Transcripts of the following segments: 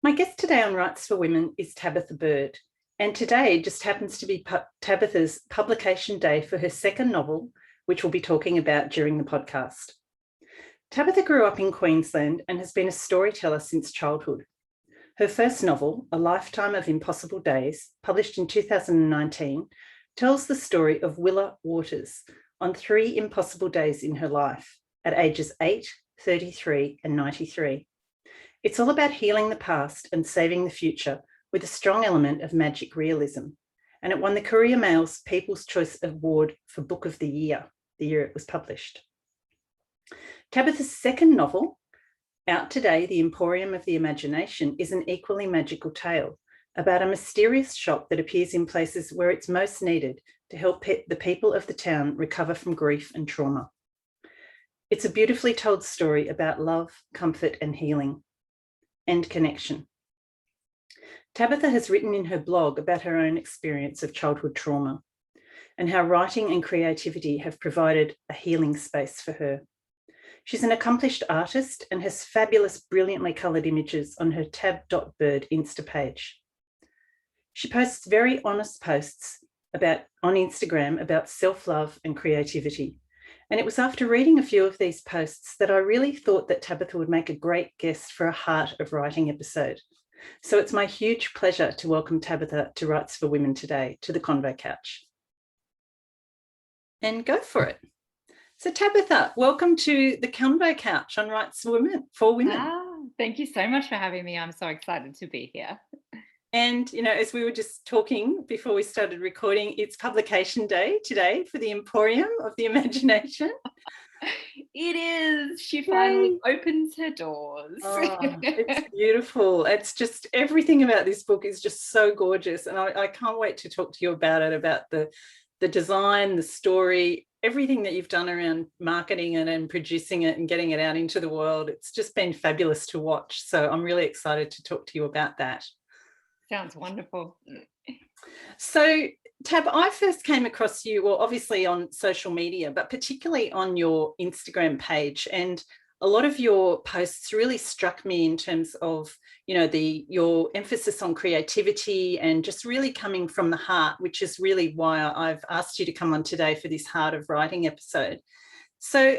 My guest today on Rights for Women is Tabitha Bird, and today just happens to be Tabitha's publication day for her second novel, which we'll be talking about during the podcast. Tabitha grew up in Queensland and has been a storyteller since childhood. Her first novel, A Lifetime of Impossible Days, published in 2019, tells the story of Willa Waters on 3 impossible days in her life at ages 8, 33 and 93. It's all about healing the past and saving the future with a strong element of magic realism. And it won the Courier Mail's People's Choice Award for Book of the year it was published. Tabitha's second novel, out today, The Emporium of the Imagination, is an equally magical tale about a mysterious shop that appears in places where it's most needed to help the people of the town recover from grief and trauma. It's a beautifully told story about love, comfort, and healing, and connection. Tabitha has written in her blog about her own experience of childhood trauma and how writing and creativity have provided a healing space for her. She's an accomplished artist and has fabulous, brilliantly coloured images on her tab.bird Insta page. She posts very honest posts on Instagram about self-love and creativity. And it was after reading a few of these posts that I really thought that Tabitha would make a great guest for a Heart of Writing episode. So it's my huge pleasure to welcome Tabitha to Rights for Women today, to the Convo Couch. And go for it. So Tabitha, welcome to the Convo Couch on Rights for Women. Thank you so much for having me. I'm so excited to be here. And, as we were just talking before we started recording, it's publication day today for the Emporium of the Imagination. It is. She finally opens her doors. Oh, it's beautiful. It's just everything about this book is just so gorgeous. And I can't wait to talk to you about it, about the design, the story, everything that you've done around marketing it and producing it and getting it out into the world. It's just been fabulous to watch. So I'm really excited to talk to you about that. Sounds wonderful. So, Tab, I first came across you, well, obviously on social media, but particularly on your Instagram page. And a lot of your posts really struck me in terms of, your emphasis on creativity and just really coming from the heart, which is really why I've asked you to come on today for this Heart of Writing episode. So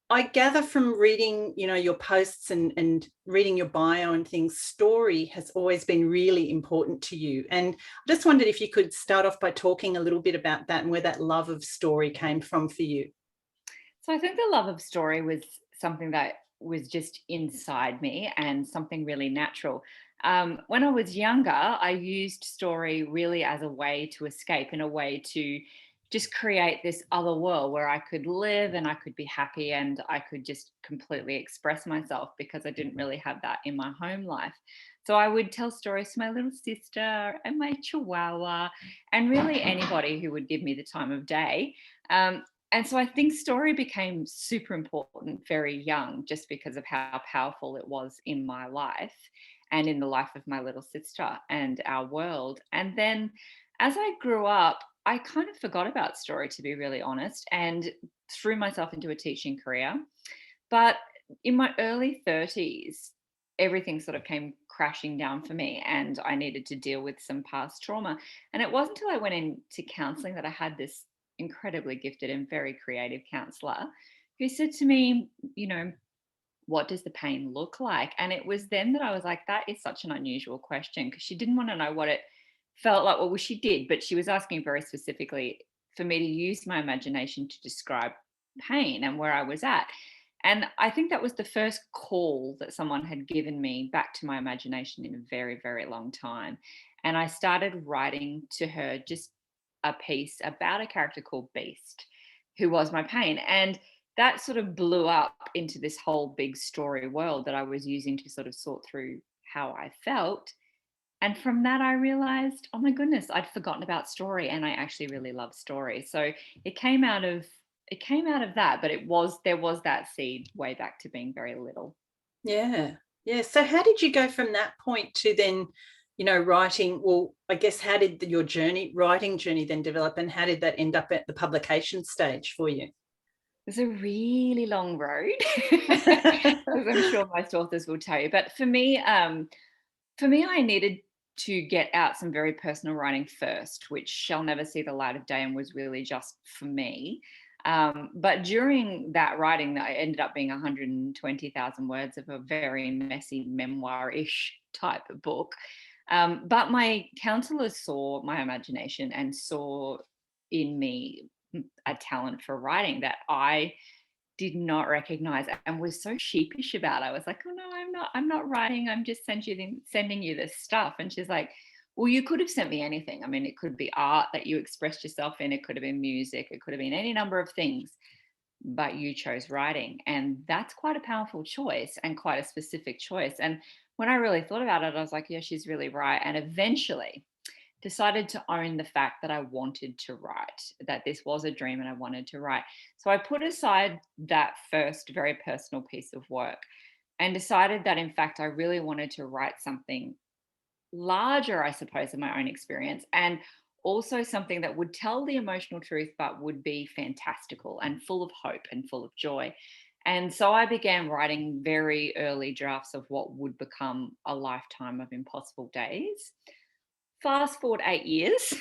I gather from reading, your posts and reading your bio and things, story has always been really important to you. And I just wondered if you could start off by talking a little bit about that and where that love of story came from for you. So I think the love of story was something that was just inside me and something really natural. When I was younger, I used story really as a way to escape, in a way to just create this other world where I could live and I could be happy and I could just completely express myself, because I didn't really have that in my home life. So I would tell stories to my little sister and my chihuahua and really anybody who would give me the time of day. And so I think story became super important very young, just because of how powerful it was in my life and in the life of my little sister and our world. And then as I grew up, I kind of forgot about story, to be really honest, and threw myself into a teaching career. But in my early 30s, everything sort of came crashing down for me and I needed to deal with some past trauma. And it wasn't until I went into counselling that I had this incredibly gifted and very creative counsellor who said to me, what does the pain look like? And it was then that I was like, that is such an unusual question, because she didn't want to know what it felt like. Well, she did, but she was asking very specifically for me to use my imagination to describe pain and where I was at. And I think that was the first call that someone had given me back to my imagination in a very, very long time. And I started writing to her just a piece about a character called Beast, who was my pain. And that sort of blew up into this whole big story world that I was using to sort of sort through how I felt. And from that, I realized, oh my goodness, I'd forgotten about story, and I actually really love story. So it came out of that, but there was that seed way back to being very little. Yeah. So how did you go from that point to then, writing? Well, I guess how did your writing journey then develop, and how did that end up at the publication stage for you? It's a really long road, as I'm sure most authors will tell you. But for me, For me, I needed to get out some very personal writing first, which shall never see the light of day and was really just for me. But during that writing, that ended up being 120,000 words of a very messy memoir-ish type of book. But my counselor saw my imagination and saw in me a talent for writing that I did not recognize and was so sheepish about it. I was like, oh no, I'm not writing. I'm just sending you this stuff. And she's like, well, you could have sent me anything. I mean, it could be art that you expressed yourself in. It could have been music. It could have been any number of things, but you chose writing. And that's quite a powerful choice and quite a specific choice. And when I really thought about it, I was like, yeah, she's really right. And eventually decided to own the fact that I wanted to write, that this was a dream and I wanted to write. So I put aside that first very personal piece of work and decided that, in fact, I really wanted to write something larger, I suppose, in my own experience, and also something that would tell the emotional truth, but would be fantastical and full of hope and full of joy. And so I began writing very early drafts of what would become a lifetime of impossible days. Fast forward 8 years.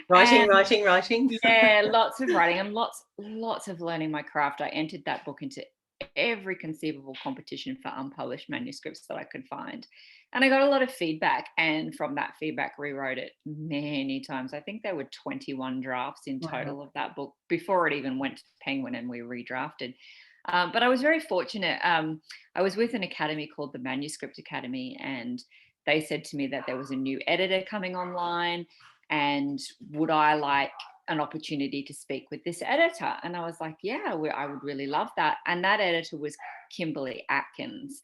Writing, And writing, writing. yeah, lots of writing and lots of learning my craft. I entered that book into every conceivable competition for unpublished manuscripts that I could find. And I got a lot of feedback, and from that feedback rewrote it many times. I think there were 21 drafts in Wow. total of that book before it even went to Penguin and we redrafted. But I was very fortunate. I was with an academy called the Manuscript Academy, and they said to me that there was a new editor coming online, and would I like an opportunity to speak with this editor? And I was like, yeah, I would really love that. And that editor was Kimberly Atkins.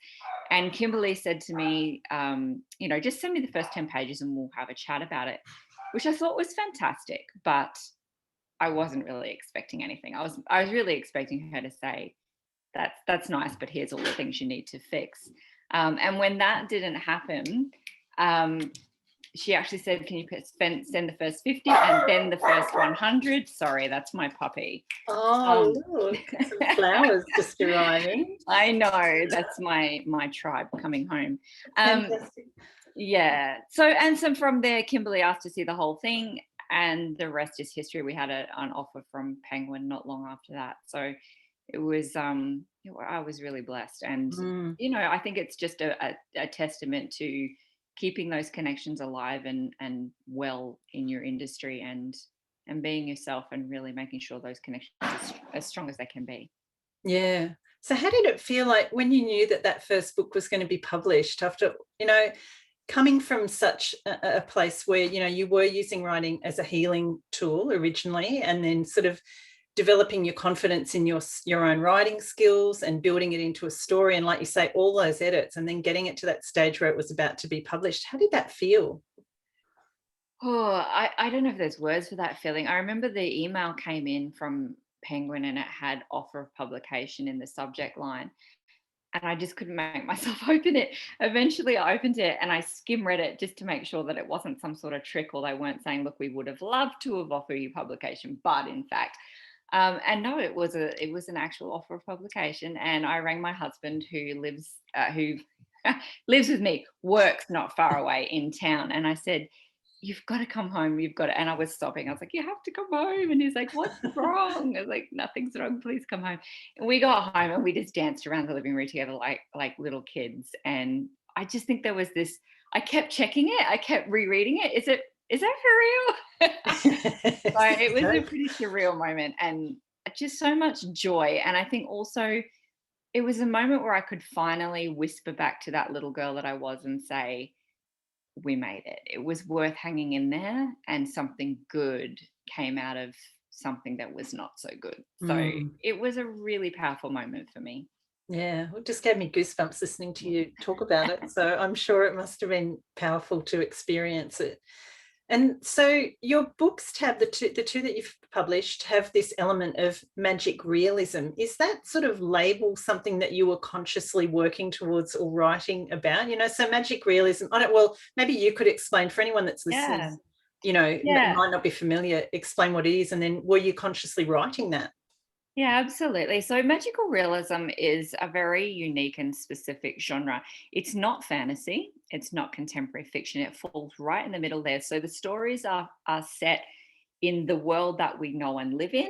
And Kimberly said to me, just send me the first 10 pages and we'll have a chat about it, which I thought was fantastic. But I wasn't really expecting anything. I was really expecting her to say, that's nice, but here's all the things you need to fix. And when that didn't happen, she actually said, can you send the first 50 and then the first 100? Sorry, that's my puppy. Oh, look, some flowers just arriving. I know, that's my tribe coming home. Fantastic. Yeah. So, and so from there, Kimberly asked to see the whole thing, and the rest is history. We had an offer from Penguin not long after that. So it was, I was really blessed. And, I think it's just a testament to keeping those connections alive and well in your industry, and being yourself and really making sure those connections are as strong as they can be. Yeah. So how did it feel like when you knew that first book was going to be published after, coming from such a place where, you were using writing as a healing tool originally, and then sort of developing your confidence in your own writing skills and building it into a story, and like you say, all those edits, and then getting it to that stage where it was about to be published. How did that feel? Oh, I don't know if there's words for that feeling. I remember the email came in from Penguin and it had offer of publication in the subject line. And I just couldn't make myself open it. Eventually I opened it and I skim read it just to make sure that it wasn't some sort of trick, or they weren't saying, look, we would have loved to have offered you publication, but in fact. And no, it was an actual offer of publication. And I rang my husband, who lives with me, works not far away in town. And I said, you've got to come home. You've got to. And I was sobbing. I was like, you have to come home. And he's like, what's wrong? I was like, nothing's wrong. Please come home. And we got home and we just danced around the living room together like little kids. And I just think there was this, I kept checking it. I kept rereading it. Is that for real? So it was a pretty surreal moment, and just so much joy. And I think also it was a moment where I could finally whisper back to that little girl that I was and say, we made it. It was worth hanging in there, and something good came out of something that was not so good. So it was a really powerful moment for me. Yeah, it just gave me goosebumps listening to you talk about it. So I'm sure it must have been powerful to experience it. And so your books, Tab, the two that you've published, have this element of magic realism. Is that sort of label something that you were consciously working towards or writing about? So magic realism, maybe you could explain for anyone that's listening, might not be familiar, explain what it is, and then were you consciously writing that? Yeah, absolutely. So magical realism is a very unique and specific genre. It's not fantasy. It's not contemporary fiction. It falls right in the middle there. So the stories are set in the world that we know and live in.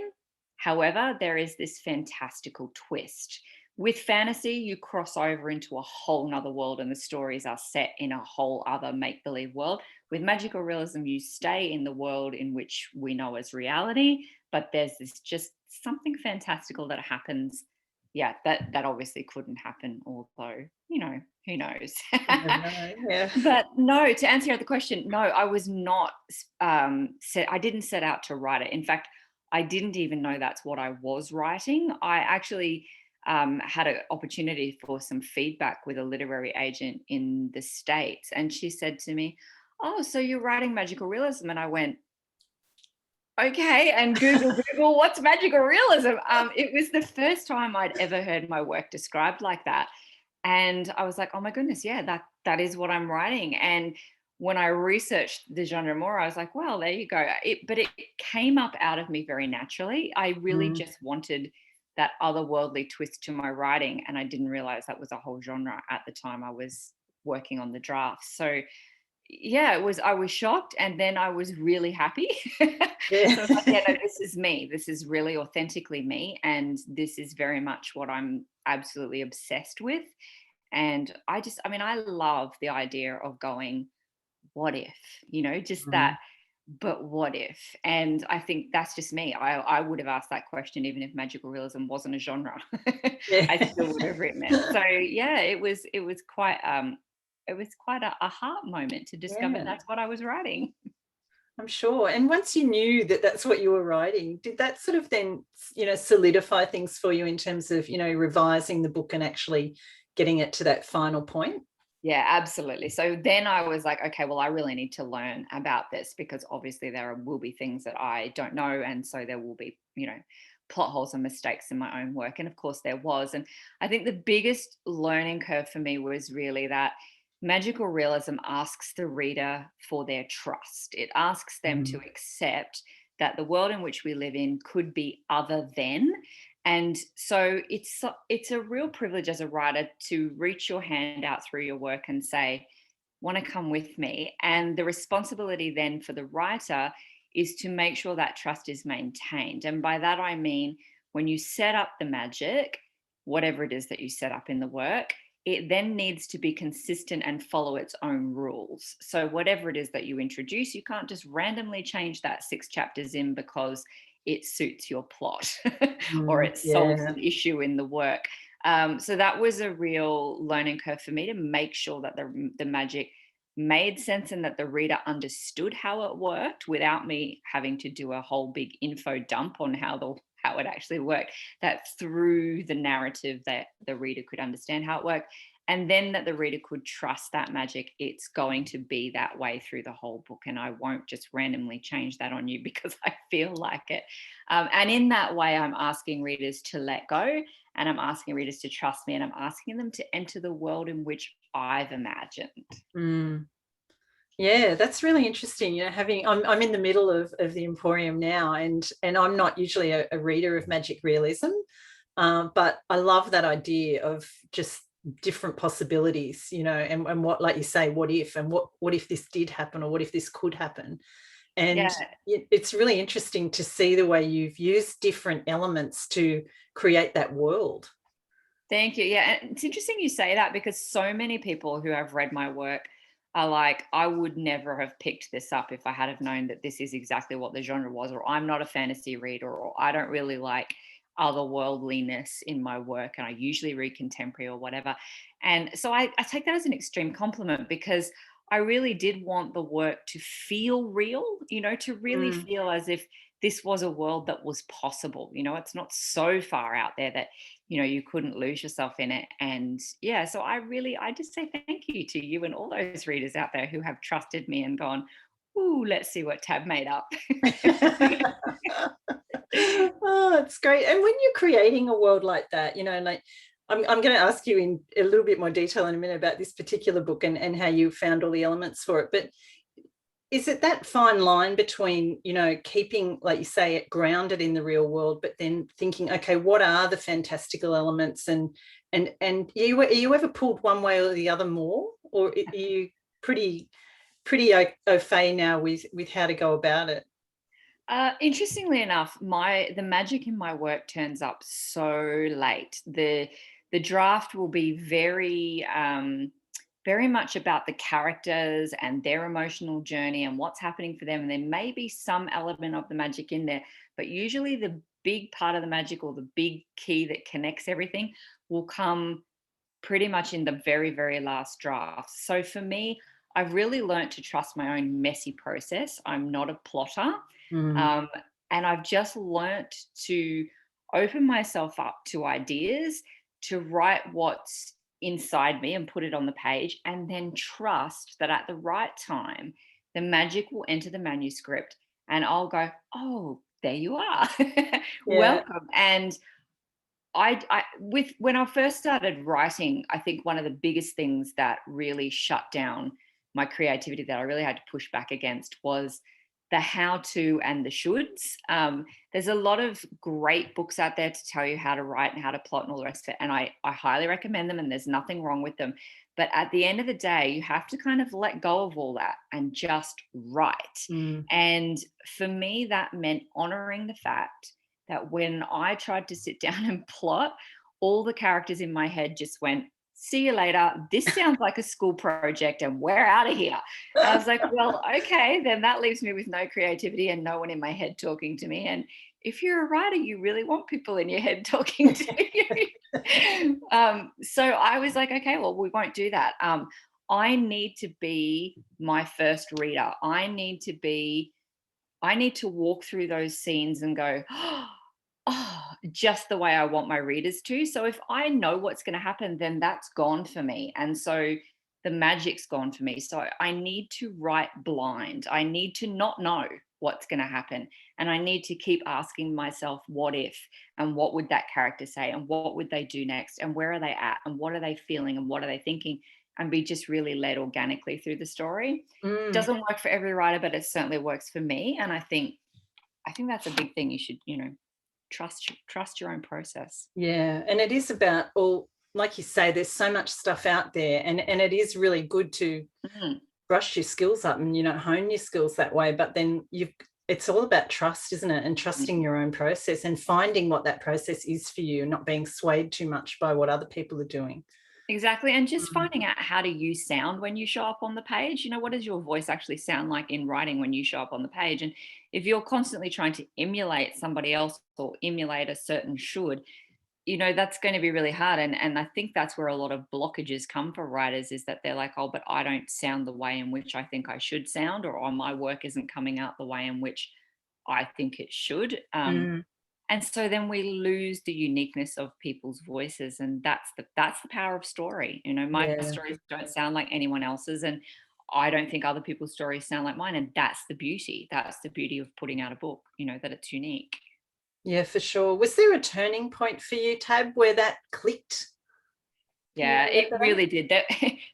However, there is this fantastical twist. With fantasy, you cross over into a whole nother world and the stories are set in a whole other make-believe world. With magical realism, you stay in the world in which we know as reality, but there's this just something fantastical that happens. Yeah, that obviously couldn't happen, although, who knows? You never know. Yeah. But no, to answer your other question, no, I was not I didn't set out to write it. In fact, I didn't even know that's what I was writing. I actually had an opportunity for some feedback with a literary agent in the States. And she said to me, "Oh, so you're writing magical realism?" And I went, "Okay." And Google, what's magical realism? It was the first time I'd ever heard my work described like that. And I was like, "Oh my goodness, yeah, that is what I'm writing." And when I researched the genre more, I was like, "Well, there you go." But it came up out of me very naturally. I really Mm. just wanted that otherworldly twist to my writing, and I didn't realize that was a whole genre at the time I was working on the draft. So yeah, I was shocked, and then I was really happy. Yeah. So I was like, yeah, no, this is me. This is really authentically me, and this is very much what I'm absolutely obsessed with. And I mean, I love the idea of going, what if, just Mm. that, but what if? And I think that's just me. I would have asked that question even if magical realism wasn't a genre. Yeah. I still would have written it. So yeah, it was quite a heart moment to discover Yeah. that's what I was writing. I'm sure. And once you knew that that's what you were writing, did that sort of then, solidify things for you in terms of, revising the book and actually getting it to that final point? Yeah, absolutely. So then I was like, okay, well, I really need to learn about this because obviously there will be things that I don't know. And so there will be, plot holes and mistakes in my own work. And of course there was. And I think the biggest learning curve for me was really that magical realism asks the reader for their trust. It asks them to Mm. accept that the world in which we live in could be other than. And so it's a real privilege as a writer to reach your hand out through your work and say, "Want to come with me?" And the responsibility then for the writer is to make sure that trust is maintained. And by that I mean, when you set up the magic, whatever it is that you set up in the work, it then needs to be consistent and follow its own rules. So whatever it is that you introduce, you can't just randomly change that 6 chapters in because it suits your plot or Mm. it solves Yeah. an issue in the work. So that was a real learning curve for me to make sure that the magic made sense and that the reader understood how it worked without me having to do a whole big info dump on how it actually worked. That through the narrative that the reader could understand how it worked, and then that the reader could trust that magic. It's going to be that way through the whole book, and I won't just randomly change that on you because I feel like it. And in that way, I'm asking readers to let go, and I'm asking readers to trust me, and I'm asking them to enter the world in which I've imagined. Mm. Yeah, that's really interesting. I'm in the middle of the Emporium now, and I'm not usually a reader of magic realism, but I love that idea of just different possibilities, and what, like you say, what if, and what if this did happen, or what if this could happen. And Yeah. it's really interesting to see the way you've used different elements to create that world. Thank you. Yeah, and it's interesting you say that because so many people who have read my work are like, I would never have picked this up if I had have known that this is exactly what the genre was, or I'm not a fantasy reader, or I don't really like otherworldliness in my work, and I usually read contemporary or whatever. And so I take that as an extreme compliment because I really did want the work to feel real, to really Mm. feel as if this was a world that was possible. It's not so far out there that you couldn't lose yourself in it. And yeah, so I just say thank you to you and all those readers out there who have trusted me and gone, ooh, let's see what Tab made up. Oh, it's great. And when you're creating a world like that, like I'm going to ask you in a little bit more detail in a minute about this particular book and how you found all the elements for it. But is it that fine line between, keeping, like you say, it grounded in the real world, but then thinking, okay, what are the fantastical elements? And are you ever pulled one way or the other more, or are you pretty au fait now with how to go about it? Interestingly enough, the magic in my work turns up so late. The draft will be very much about the characters and their emotional journey and what's happening for them. And there may be some element of the magic in there, but usually the big part of the magic, or the big key that connects everything, will come pretty much in the very, very last draft. So for me, I've really learned to trust my own messy process. I'm not a plotter. Um, and I've just learnt to open myself up to ideas, to write what's inside me and put it on the page, and then trust that at the right time, the magic will enter the manuscript and I'll go, oh, there you are. Yeah. Welcome. And when I first started writing, I think one of the biggest things that really shut down my creativity, that I really had to push back against, was the how to and the shoulds. There's a lot of great books out there to tell you how to write and how to plot and all the rest of it. And I highly recommend them, and there's nothing wrong with them. But at the end of the day, you have to kind of let go of all that and just write. And for me, that meant honoring the fact that when I tried to sit down and plot, all the characters in my head just went, see you later. This sounds like a school project and we're out of here. And I was like, well, okay, then that leaves me with no creativity and no one in my head talking to me. And if you're a writer, you really want people in your head talking to you. So I was like, okay, well, we won't do that. I need to be my first reader. I need to walk through those scenes and go, oh, just the way I want my readers to. So if I know what's going to happen, then that's gone for me. And so the magic's gone for me. So I need to write blind. I need to not know what's going to happen. And I need to keep asking myself, what if? And what would that character say? And what would they do next? And where are they at? And what are they feeling? And what are they thinking? And be just really led organically through the story. Doesn't work for every writer, but it certainly works for me. And I think that's a big thing. You should, trust your own process. Yeah, and it is about all, like you say, there's so much stuff out there, and it is really good to brush your skills up and hone your skills that way. But then it's all about trust, isn't it? And trusting your own process and finding what that process is for you, not being swayed too much by what other people are doing. Exactly. And just finding out how do you sound when you show up on the page. What does your voice actually sound like in writing when you show up on the page? And if you're constantly trying to emulate somebody else or emulate a certain should, that's going to be really hard. And I think that's where a lot of blockages come for writers, is that they're like, oh, but I don't sound the way in which I think I should sound, or my work isn't coming out the way in which I think it should. And so then we lose the uniqueness of people's voices, and that's the power of story. My stories don't sound like anyone else's, and I don't think other people's stories sound like mine. And that's the beauty. That's the beauty of putting out a book, that it's unique. Yeah, for sure. Was there a turning point for you, Tab, where that clicked? Yeah, it really did.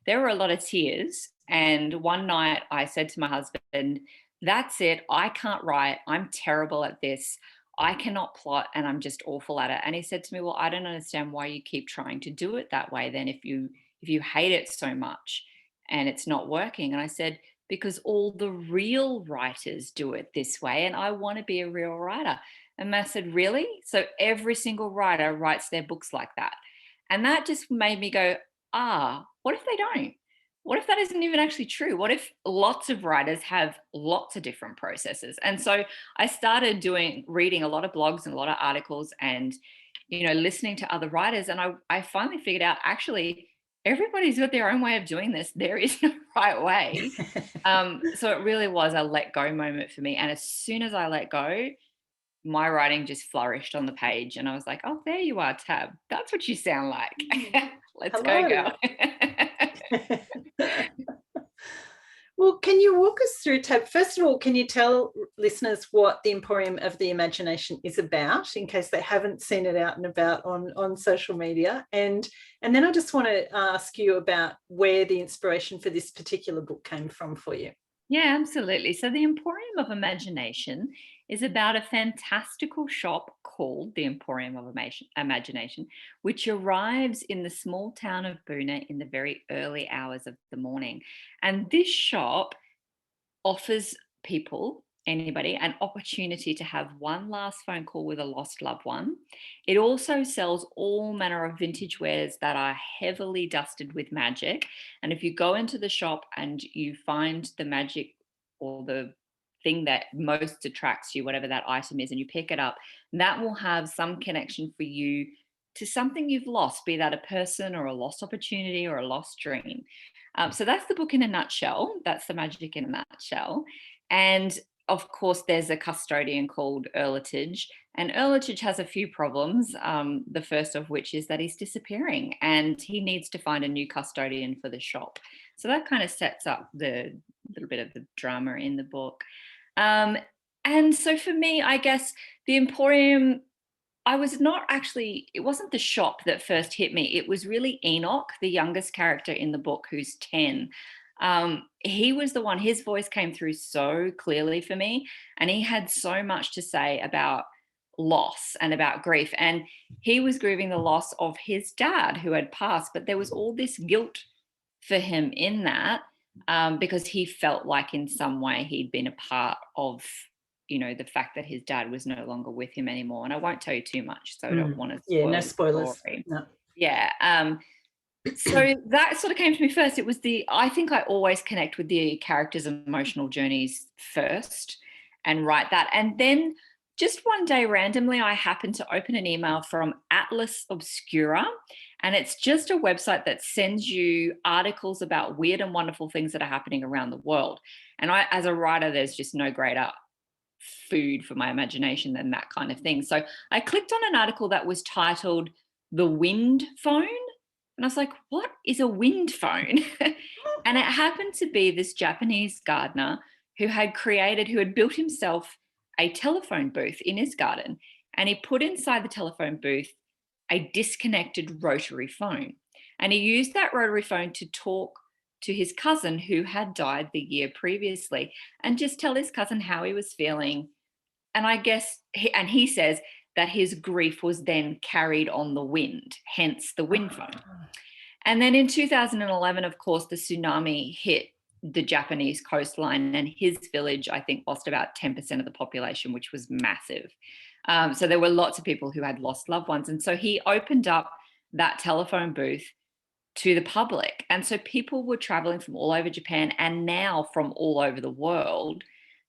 There were a lot of tears. And one night I said to my husband, that's it. I can't write. I'm terrible at this. I cannot plot, and I'm just awful at it. And he said to me, well, I don't understand why you keep trying to do it that way then, if you hate it so much and it's not working. And I said, because all the real writers do it this way, and I want to be a real writer. And I said, really? So every single writer writes their books like that? And that just made me go, what if they don't? What if that isn't even actually true? What if lots of writers have lots of different processes? And so I started reading a lot of blogs and a lot of articles, and, listening to other writers. And I finally figured out, actually, everybody's got their own way of doing this. There is no right way. So it really was a let go moment for me. And as soon as I let go, my writing just flourished on the page. And I was like, oh, there you are, Tab. That's what you sound like. Let's go, girl. Well, can you walk us through, Tab? First of all, can you tell listeners what the Emporium of the Imagination is about, in case they haven't seen it out and about on social media? And then I just want to ask you about where the inspiration for this particular book came from for you. Yeah, absolutely. So the Emporium of Imagination is about a fantastical shop called the Emporium of Imagination, which arrives in the small town of Boona in the very early hours of the morning. And this shop offers people, anybody, an opportunity to have one last phone call with a lost loved one. It also sells all manner of vintage wares that are heavily dusted with magic. And if you go into the shop and you find the magic or the thing that most attracts you, whatever that item is, and you pick it up, that will have some connection for you to something you've lost, be that a person or a lost opportunity or a lost dream. So that's the book in a nutshell. That's the magic in a nutshell. And of course, there's a custodian called Erlitage, and Erlitage has a few problems. The first of which is that he's disappearing and he needs to find a new custodian for the shop. So that kind of sets up the little bit of the drama in the book. And so for me, I guess the Emporium, it wasn't the shop that first hit me. It was really Enoch, the youngest character in the book, who's 10. He was the one, his voice came through so clearly for me. And he had so much to say about loss and about grief. And he was grieving the loss of his dad who had passed, but there was all this guilt for him in that, because he felt like in some way he'd been a part of, the fact that his dad was no longer with him anymore. And I won't tell you too much, so I don't want to spoil Yeah, no spoilers. story. No. Yeah. So that sort of came to me first. I think I always connect with the characters' emotional journeys first and write that. And then just one day randomly, I happened to open an email from Atlas Obscura, and it's just a website that sends you articles about weird and wonderful things that are happening around the world. And I, as a writer, there's just no greater food for my imagination than that kind of thing. So I clicked on an article that was titled The Wind Phone. And I was like, what is a wind phone? And it happened to be this Japanese gardener who had built himself a telephone booth in his garden. And he put inside the telephone booth a disconnected rotary phone. And he used that rotary phone to talk to his cousin who had died the year previously and just tell his cousin how he was feeling. And I guess, he says that his grief was then carried on the wind, hence the wind phone. And then in 2011, of course, the tsunami hit the Japanese coastline, and his village, I think, lost about 10% of the population, which was massive. So there were lots of people who had lost loved ones. And so he opened up that telephone booth to the public. And so people were traveling from all over Japan and now from all over the world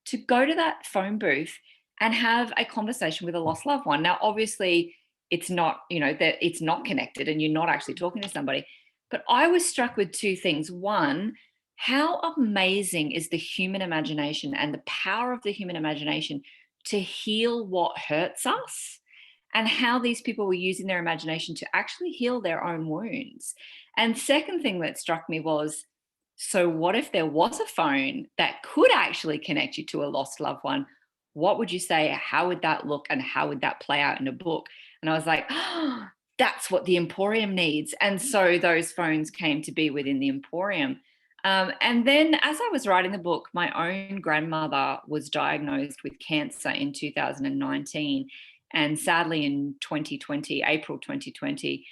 to go to that phone booth and have a conversation with a lost loved one. Now, obviously, it's not, that it's not connected and you're not actually talking to somebody. But I was struck with two things. One, how amazing is the human imagination and the power of the human imagination to heal what hurts us, and how these people were using their imagination to actually heal their own wounds. And second thing that struck me was, so what if there was a phone that could actually connect you to a lost loved one? What would you say? How would that look? And how would that play out in a book? And I was like, oh, that's what the Emporium needs. And so those phones came to be within the Emporium. And then as I was writing the book, my own grandmother was diagnosed with cancer in 2019. And sadly, in 2020, April 2020,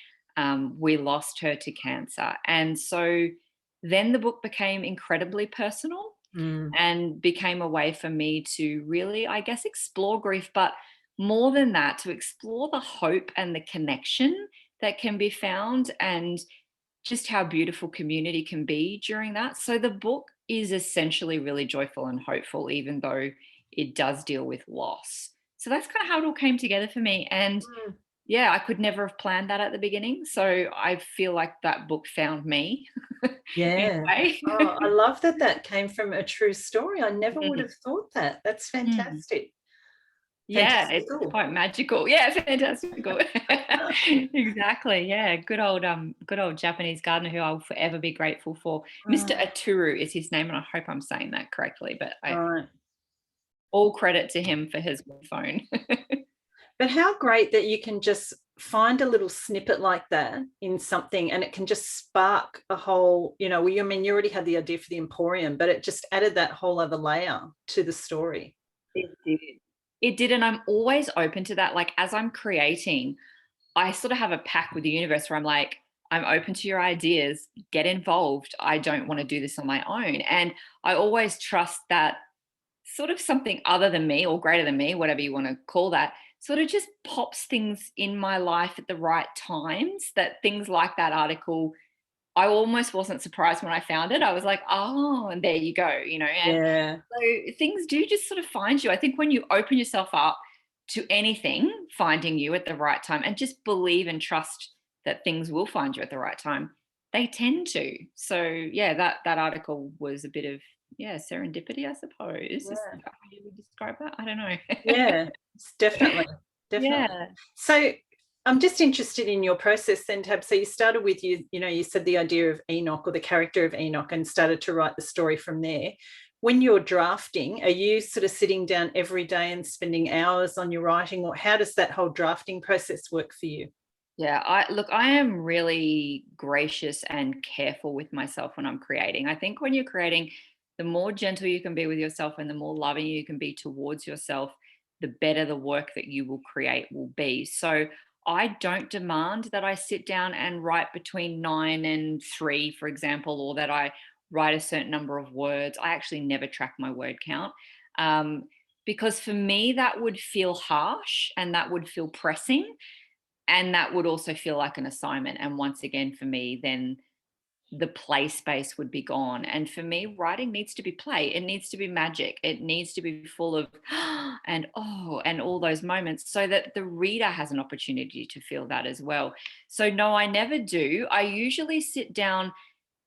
we lost her to cancer. And so then the book became incredibly personal and became a way for me to really, I guess, explore grief, but more than that, to explore the hope and the connection that can be found, and just how beautiful community can be during that. So the book is essentially really joyful and hopeful, even though it does deal with loss. So that's kind of how it all came together for me. And yeah, I could never have planned that at the beginning. So I feel like that book found me. Yeah. Oh, I love that came from a true story. I never would have thought that. That's fantastic. Yeah, it's quite magical. Yeah, fantastical. Exactly. Yeah, good old Japanese gardener who I'll forever be grateful for. Mr. Aturu is his name, and I hope I'm saying that correctly. But all credit to him for his phone. But how great that you can just find a little snippet like that in something, and it can just spark a whole, you already had the idea for the Emporium, but it just added that whole other layer to the story. It did. It did. And I'm always open to that. Like as I'm creating, I sort of have a pact with the universe where I'm like, I'm open to your ideas, get involved. I don't want to do this on my own. And I always trust that sort of something other than me or greater than me, whatever you want to call that, sort of just pops things in my life at the right times, that things like that article, I almost wasn't surprised when I found it. I was like, oh, and there you go, you know. And Yeah. so things do just sort of find you. I think when you open yourself up to anything finding you at the right time and just believe and trust that things will find you at the right time, they tend to. So yeah, that article was a bit of, yeah, serendipity, I suppose. Is that how you would describe that? I don't know. Yeah, definitely. Yeah. So I'm just interested in your process then, Tab. So you started with, you said the idea of Enoch or the character of Enoch and started to write the story from there. When you're drafting, are you sort of sitting down every day and spending hours on your writing, or how does that whole drafting process work for you? Yeah, I am really gracious and careful with myself when I'm creating. I think when you're creating, the more gentle you can be with yourself and the more loving you can be towards yourself, the better the work that you will create will be. So I don't demand that I sit down and write between 9 and 3, for example, or that I write a certain number of words. I actually never track my word count. Because for me, that would feel harsh and that would feel pressing, and that would also feel like an assignment. And once again, for me, then the play space would be gone. And for me, writing needs to be play. It needs to be magic. It needs to be full of and oh, and all those moments so that the reader has an opportunity to feel that as well. So, no, I never do. I usually sit down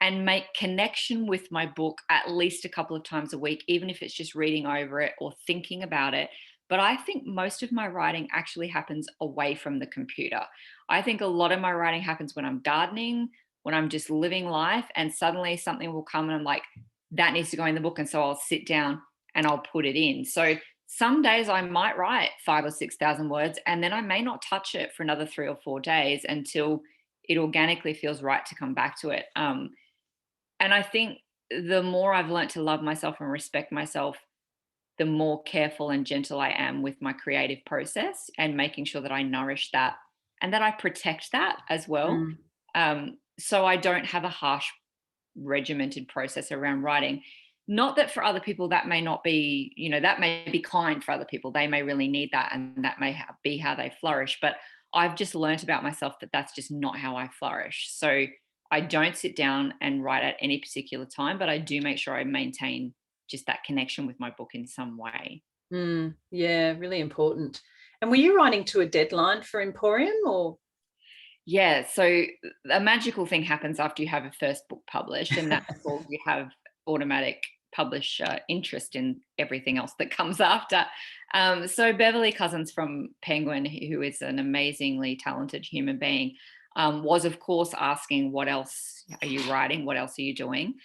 and make connection with my book at least a couple of times a week, even if it's just reading over it or thinking about it. But I think most of my writing actually happens away from the computer. I think a lot of my writing happens when I'm gardening, when I'm just living life, and suddenly something will come and I'm like, that needs to go in the book. And so I'll sit down and I'll put it in. So some days I might write 5 or 6 thousand words, and then I may not touch it for another 3 or 4 days until it organically feels right to come back to it. And I think the more I've learned to love myself and respect myself, the more careful and gentle I am with my creative process and making sure that I nourish that and that I protect that as well. Mm. So I don't have a harsh, regimented process around writing. Not that for other people that may not be, that may be kind for other people. They may really need that and that may be how they flourish. But I've just learnt about myself that that's just not how I flourish. So I don't sit down and write at any particular time, but I do make sure I maintain just that connection with my book in some way. Yeah, really important. And were you writing to a deadline for Emporium or? Yeah, so a magical thing happens after you have a first book published, and that's called you have automatic publisher interest in everything else that comes after. So Beverly Cousins from Penguin, who is an amazingly talented human being, was of course asking, what else are you writing? What else are you doing?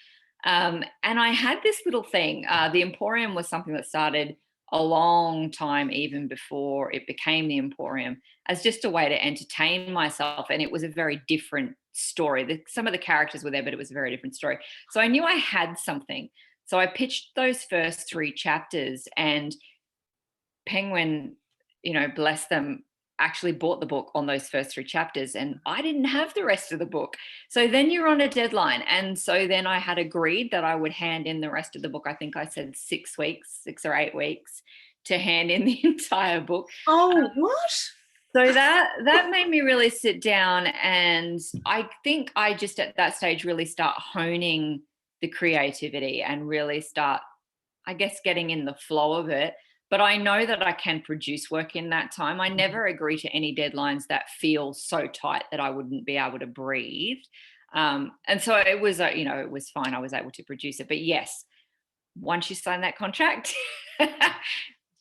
And I had this little thing. The Emporium was something that started a long time, even before it became the Emporium, as just a way to entertain myself. And it was a very different story. Some of the characters were there, but it was a very different story. So I knew I had something. So I pitched those first 3 chapters, and Penguin, bless them, actually bought the book on those first 3 chapters, and I didn't have the rest of the book. So then you're on a deadline. And so then I had agreed that I would hand in the rest of the book. I think I said 6 weeks, 6 or 8 weeks to hand in the entire book. Oh, what? So that made me really sit down, and I think I just at that stage really start honing the creativity and really start, I guess, getting in the flow of it. But I know that I can produce work in that time. I never agree to any deadlines that feel so tight that I wouldn't be able to breathe. And so it was, it was fine. I was able to produce it. But yes, once you sign that contract,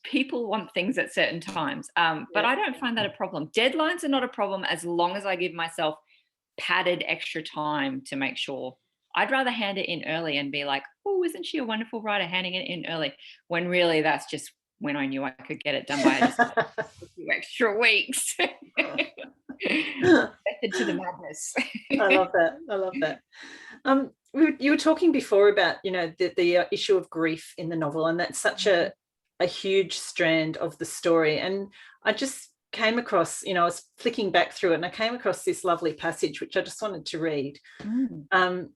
people want things at certain times. But I don't find that a problem. Deadlines are not a problem as long as I give myself padded extra time to make sure. I'd rather hand it in early and be like, oh, isn't she a wonderful writer, handing it in early, when really that's just when I knew I could get it done by just a few extra weeks. Method to the madness. I love that. You were talking before about, the issue of grief in the novel, and that's such a a huge strand of the story. And I just came across, I was flicking back through it and I came across this lovely passage, which I just wanted to read. And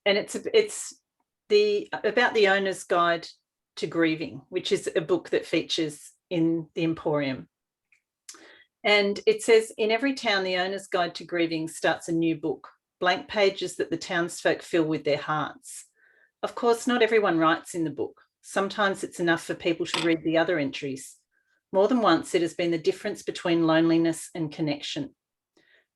it's about the owner's guide to grieving, which is a book that features in the Emporium. And it says, in every town, the owner's guide to grieving starts a new book, blank pages that the townsfolk fill with their hearts. Of course, not everyone writes in the book. Sometimes it's enough for people to read the other entries. More than once, it has been the difference between loneliness and connection.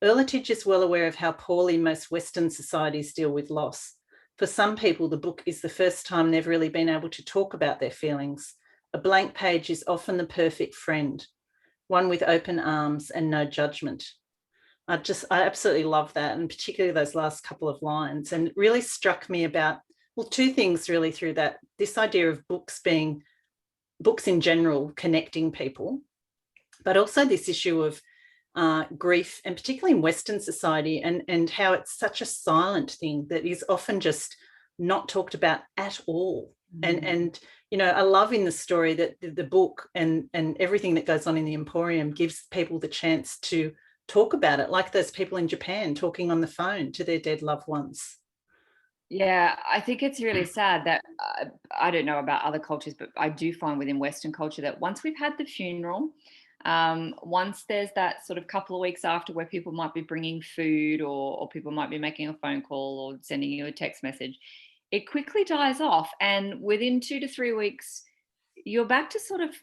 Erlitage is well aware of how poorly most Western societies deal with loss. For some people, the book is the first time they've really been able to talk about their feelings. A blank page is often the perfect friend, one with open arms and no judgment. I absolutely love that, and particularly those last couple of lines. And it really struck me about, well, two things really through that. This idea of books being, books in general, connecting people, but also this issue of grief, and particularly in Western society, and how it's such a silent thing that is often just not talked about at all. And I love in the story that the book and everything that goes on in the Emporium gives people the chance to talk about it, like those people in Japan talking on the phone to their dead loved ones. Yeah, I think it's really sad that I don't know about other cultures, but I do find within Western culture that once we've had the funeral, once there's that sort of couple of weeks after where people might be bringing food, or people might be making a phone call or sending you a text message, it quickly dies off. And within 2 to 3 weeks, you're back to sort of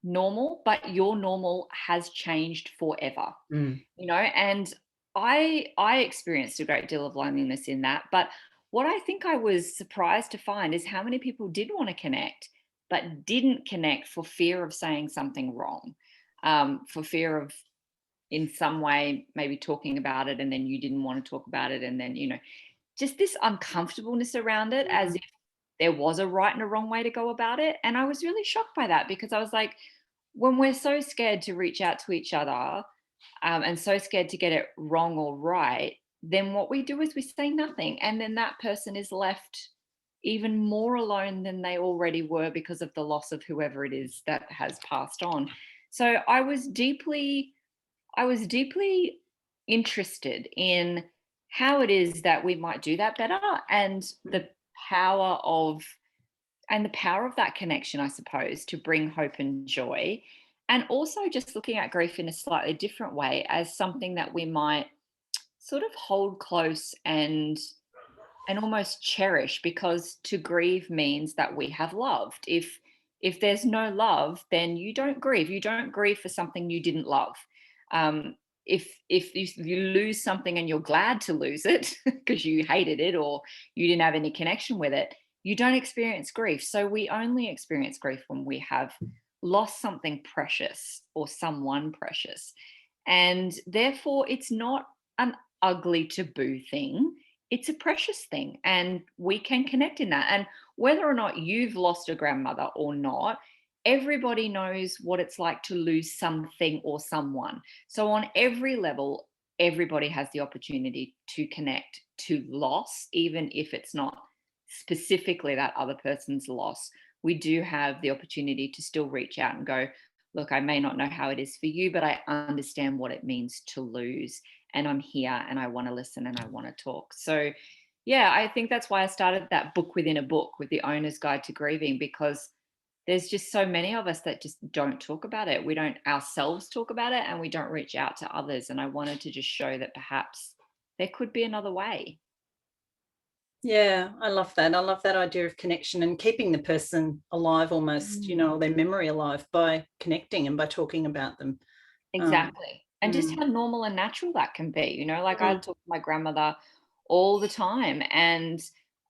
normal, but your normal has changed forever, and I experienced a great deal of loneliness in that. But what I think I was surprised to find is how many people did want to connect, but didn't connect for fear of saying something wrong, for fear of in some way maybe talking about it and then you didn't want to talk about it, and then just this uncomfortableness around it, as if there was a right and a wrong way to go about it. And I was really shocked by that, because I was like, when we're so scared to reach out to each other, and so scared to get it wrong or right, then what we do is we say nothing. And then that person is left even more alone than they already were because of the loss of whoever it is that has passed on. So I was deeply interested in how it is that we might do that better, and the power of that connection, I suppose, to bring hope and joy. And also just looking at grief in a slightly different way, as something that we might sort of hold close and almost cherish, because to grieve means that we have loved. If there's no love, then you don't grieve. You don't grieve for something you didn't love. If you lose something and you're glad to lose it because you hated it or you didn't have any connection with it, you don't experience grief. So we only experience grief when we have lost something precious or someone precious. And therefore, it's not an ugly taboo thing. It's a precious thing, and we can connect in that. And whether or not you've lost a grandmother or not, everybody knows what it's like to lose something or someone. So on every level, everybody has the opportunity to connect to loss, even if it's not specifically that other person's loss. We do have the opportunity to still reach out and go, look, I may not know how it is for you, but I understand what it means to lose. And I'm here and I want to listen and I want to talk. So yeah, I think that's why I started that book within a book with the owner's guide to grieving, because there's just so many of us that just don't talk about it. We don't ourselves talk about it, and we don't reach out to others. And I wanted to just show that perhaps there could be another way. Yeah, I love that. I love that idea of connection and keeping the person alive almost, their memory alive by connecting and by talking about them. Exactly. And just how normal and natural that can be. Like I talk to my grandmother all the time, and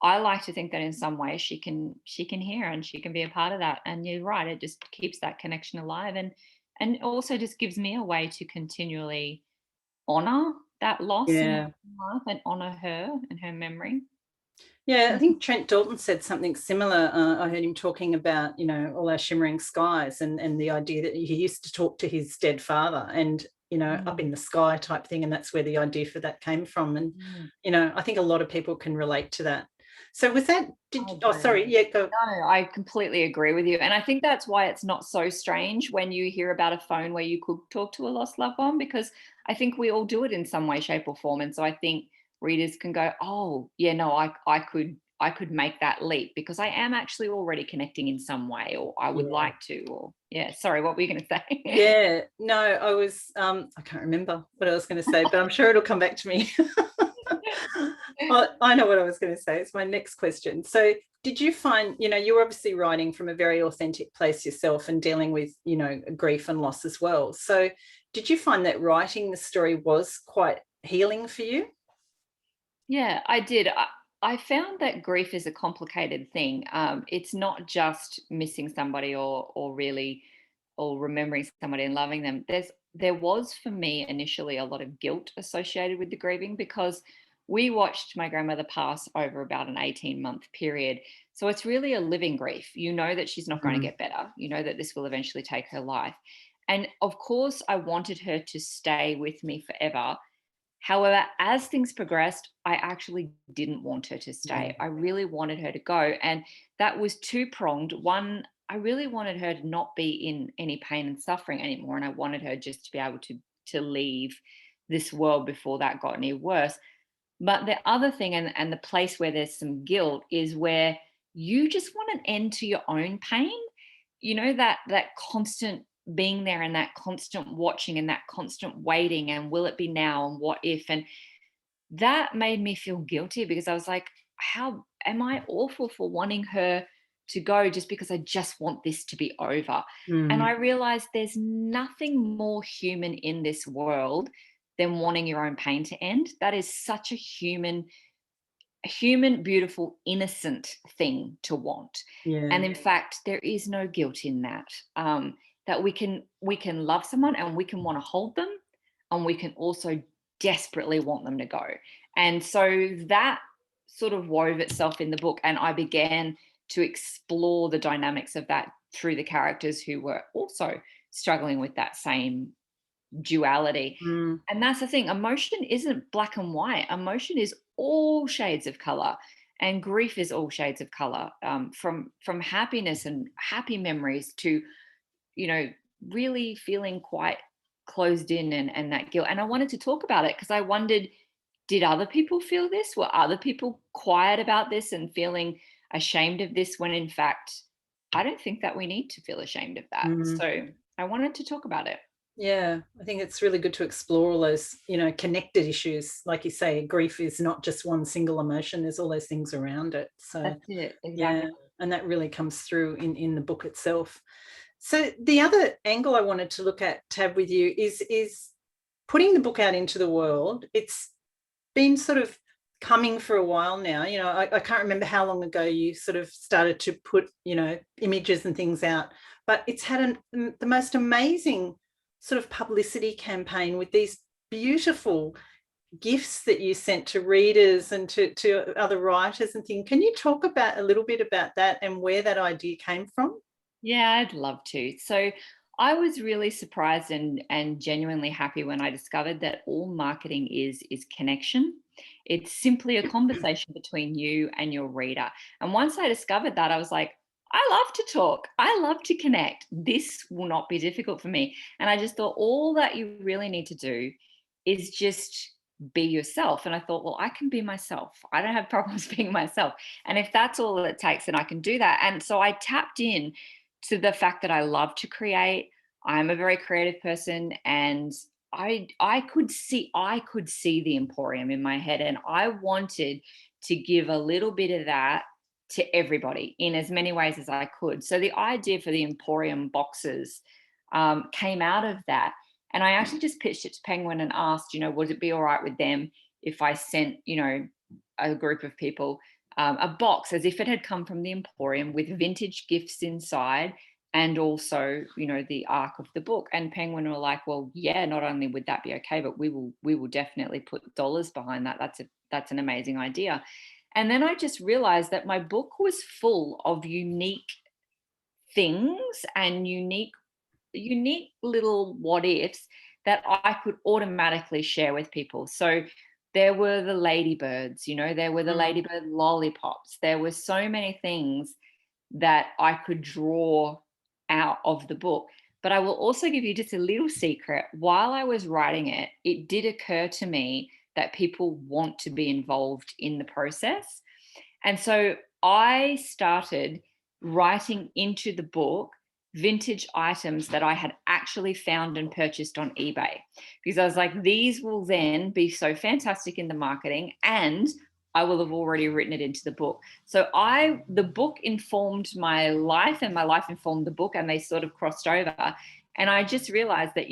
I like to think that in some way she can hear and she can be a part of that. And you're right, it just keeps that connection alive, and also just gives me a way to continually honor that loss in Yeah. my life and honor her and her memory. Yeah, I think Trent Dalton said something similar. I heard him talking about, all our shimmering skies, and the idea that he used to talk to his dead father and, up in the sky type thing. And that's where the idea for that came from. And, I think a lot of people can relate to that. So was that, I oh, agree. sorry, yeah, go. No, I completely agree with you. And I think that's why it's not so strange when you hear about a phone where you could talk to a lost loved one, because I think we all do it in some way, shape, or form. And so I think readers can go, oh, yeah, no, I could make that leap because I am actually already connecting in some way, or I would Yeah. like to, or yeah, sorry, what were you going to say? Yeah, no, I can't remember what I was going to say, but I'm sure it'll come back to me. I know what I was going to say. It's my next question. So, did you find, you're obviously writing from a very authentic place yourself and dealing with, grief and loss as well. So, did you find that writing the story was quite healing for you? Yeah, I did. I found that grief is a complicated thing. It's not just missing somebody or remembering somebody and loving them. There was for me initially a lot of guilt associated with the grieving because we watched my grandmother pass over about an 18-month period. So it's really a living grief. You know that she's not going to Mm, get better. You know that this will eventually take her life. And of course, I wanted her to stay with me forever. However, as things progressed, I actually didn't want her to yeah. stay. I really wanted her to go. And that was two pronged. One, I really wanted her to not be in any pain and suffering anymore. And I wanted her just to be able to leave this world before that got any worse. But the other thing, and the place where there's some guilt, is where you just want an end to your own pain. You know, that constant being there and that constant watching and that constant waiting and will it be now and what if, and that made me feel guilty because I was like, how am I awful for wanting her to go just because I just want this to be over? And Mm, I realized there's nothing more human in this world than wanting your own pain to end. That is such a human, beautiful, innocent thing to want. yeah. And in fact, there is no guilt in that. That we can love someone and we can want to hold them, and we can also desperately want them to go. And so that sort of wove itself in the book, and I began to explore the dynamics of that through the characters who were also struggling with that same duality. Mm, And that's the thing, emotion isn't black and white. Emotion is all shades of color, and grief is all shades of color, from happiness and happy memories to, you know, really feeling quite closed in, and that guilt. And I wanted to talk about it because I wondered, did other people feel this? Were other people quiet about this and feeling ashamed of this, when in fact, I don't think that we need to feel ashamed of that. mm. So I wanted to talk about it. Yeah, I think it's really good to explore all those, connected issues. Like you say, grief is not just one single emotion. There's all those things around it. So That's it, exactly. yeah, and that really comes through in the book itself. So the other angle I wanted to look at, Tab, with you is putting the book out into the world. It's been sort of coming for a while now. I can't remember how long ago you sort of started to put, images and things out, but it's had the most amazing sort of publicity campaign with these beautiful gifts that you sent to readers and to other writers and things. Can you talk about a little bit about that and where that idea came from? Yeah, I'd love to. So I was really surprised and genuinely happy when I discovered that all marketing is connection. It's simply a conversation between you and your reader. And once I discovered that, I was like, I love to talk. I love to connect. This will not be difficult for me. And I just thought all that you really need to do is just be yourself. And I thought, well, I can be myself. I don't have problems being myself. And if that's all it takes, then I can do that. And so I tapped in to the fact that I love to create. I'm a very creative person, and I could see the Emporium in my head, and I wanted to give a little bit of that to everybody in as many ways as I could. So the idea for the Emporium boxes came out of that, and I actually just pitched it to Penguin and asked, would it be all right with them if I sent, a group of people a box as if it had come from the Emporium with vintage gifts inside, and also, the arc of the book. And Penguin were like, well, yeah, not only would that be okay, but we will definitely put dollars behind that. That's an amazing idea. And then I just realized that my book was full of unique things and unique little what ifs that I could automatically share with people. So there were the ladybirds, there were the ladybird lollipops. There were so many things that I could draw out of the book. But I will also give you just a little secret. While I was writing it, it did occur to me that people want to be involved in the process. And so I started writing into the book vintage items that I had actually found and purchased on eBay, because I was like, these will then be so fantastic in the marketing, and I will have already written it into the book. So the book informed my life and my life informed the book, and they sort of crossed over. And I just realized that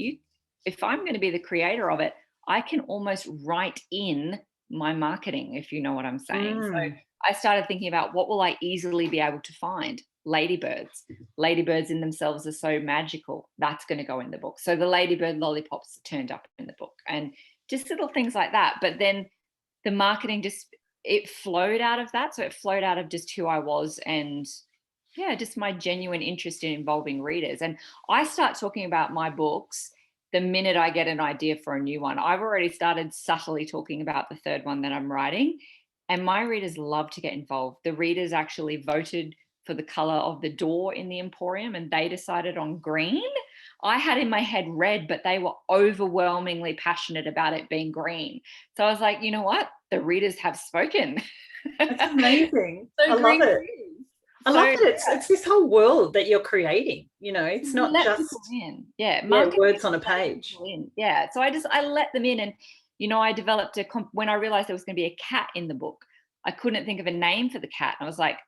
if I'm going to be the creator of it, I can almost write in my marketing, if you know what I'm saying. So I started thinking about, what will I easily be able to find? Ladybirds. Ladybirds in themselves are so magical. That's going to go in the book. So the ladybird lollipops turned up in the book, and just little things like that. But then the marketing it flowed out of that. So it flowed out of just who I was, and just my genuine interest in involving readers. And I start talking about my books the minute I get an idea for a new one. I've already started subtly talking about the third one that I'm writing, and my readers love to get involved. The readers actually voted for the color of the door in the Emporium, and they decided on green. I had in my head red, but they were overwhelmingly passionate about it being green. So I was like, you know what? The readers have spoken. That's amazing. So I love it. I love So, it. It's this whole world that you're creating. It's not let just people in. Marketing words on a page. So I let them in, and I developed when I realized there was going to be a cat in the book. I couldn't think of a name for the cat. I was like,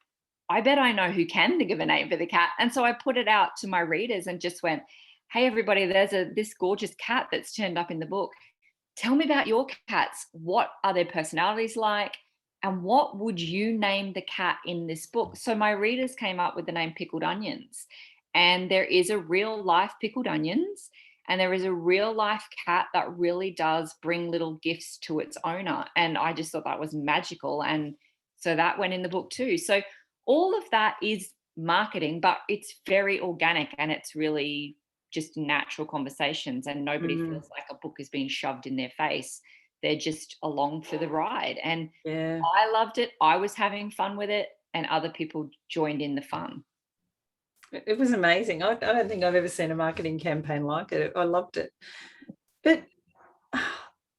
I bet I know who can think of a name for the cat. And so I put it out to my readers and just went, hey, everybody, there's this gorgeous cat that's turned up in the book. Tell me about your cats. What are their personalities like? And what would you name the cat in this book? So my readers came up with the name Pickled Onions. And there is a real life Pickled Onions. And there is a real life cat that really does bring little gifts to its owner. And I just thought that was magical. And so that went in the book too. So all of that is marketing, but it's very organic, and it's really just natural conversations, and nobody feels like a book is being shoved in their face. They're just along for the ride. And I loved it. I was having fun with it, and other people joined in the fun. It was amazing. I don't think I've ever seen a marketing campaign like it. I loved it. But